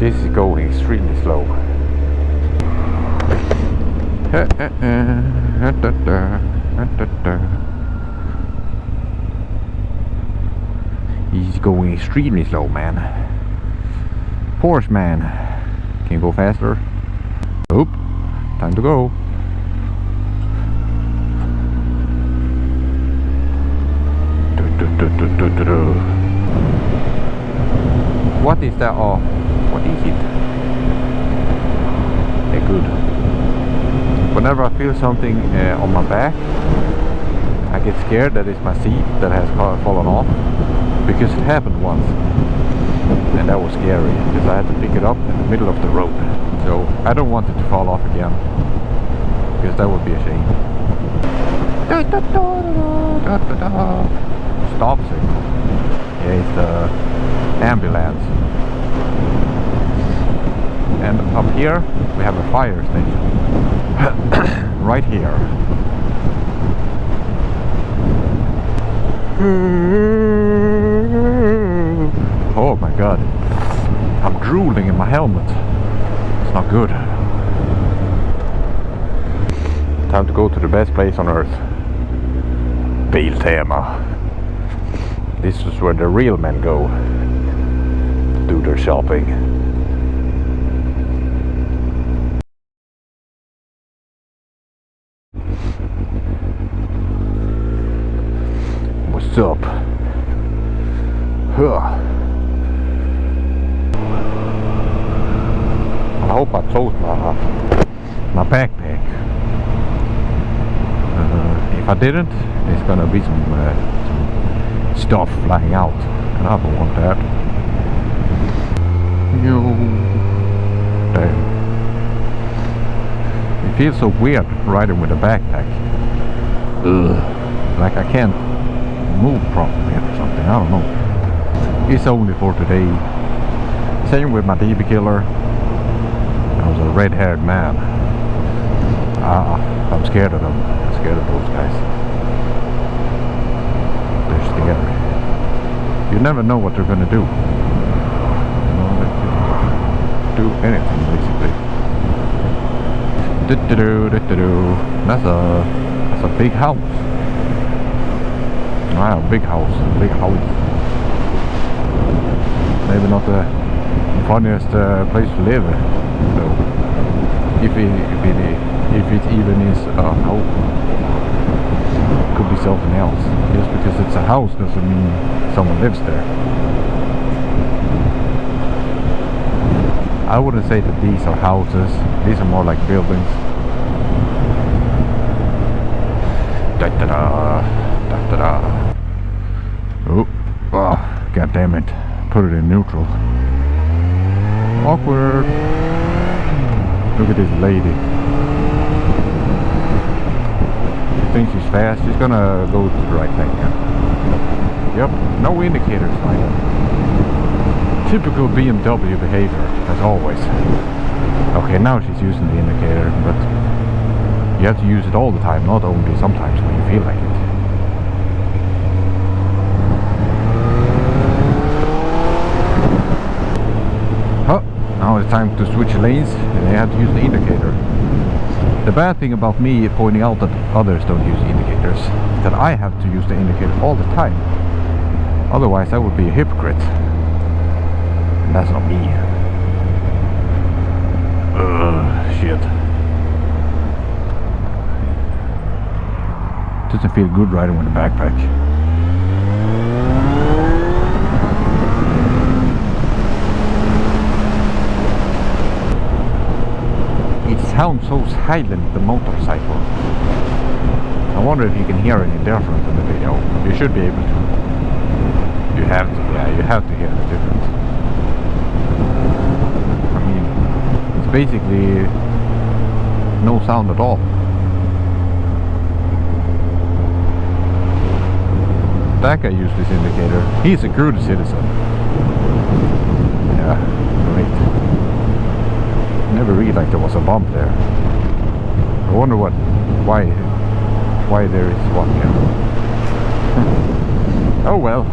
This is going extremely slow. He's going extremely slow, man. Porsche man. Can you go faster? Oop. Time to go. What is that? Oh, what is it? Okay, good. Whenever I feel something on my back, I get scared that it's my seat that has fallen off, because it happened once and that was scary because I had to pick it up in the middle of the road. So I don't want it to fall off again, because that would be a shame. Stop signal. Yeah, it's the ambulance. And up here we have a fire station. Right here. Oh my god. I'm drooling in my helmet. It's not good. Time to go to the best place on earth. Biltema. This is where the real men go to do their shopping. What's up? Huh. I hope I closed my backpack. If I didn't, there's gonna be some stuff flying out, and I don't want that. Damn. It feels so weird riding with a backpack. Ugh. Like I can't move properly or something, I don't know. It's only for today. Same with my DB killer. I was a red-haired man. I'm scared of them. I'm scared of those guys. They're scary. You never know what they're gonna do. You know, they can do anything basically. That's a big house. Wow, big house, big house. Maybe not the funniest place to live, though. If it even is a house, it could be something else. Just because it's a house doesn't mean someone lives there. I wouldn't say that these are houses. These are more like buildings. Oh, god damn it. Put it in neutral. Awkward. Look at this lady. She thinks she's fast. She's gonna go to the right thing. Yep, no indicators, like typical BMW behavior, as always. Okay, now she's using the indicator, but you have to use it all the time, not only sometimes when you feel like it. Oh, now it's time to switch lanes, and you have to use the indicator. The bad thing about me pointing out that others don't use indicators is that I have to use the indicator all the time. Otherwise I would be a hypocrite. And that's not me. Shit. Doesn't feel good riding with a backpack. It sounds so silent, the motorcycle. I wonder if you can hear any difference in the video. You should be able to. You have to, yeah, you have to hear the difference. I mean, it's basically no sound at all. That guy used this indicator. He's a good citizen. Yeah, great. Never realized there was a bump there. I wonder why there is one here. Oh well.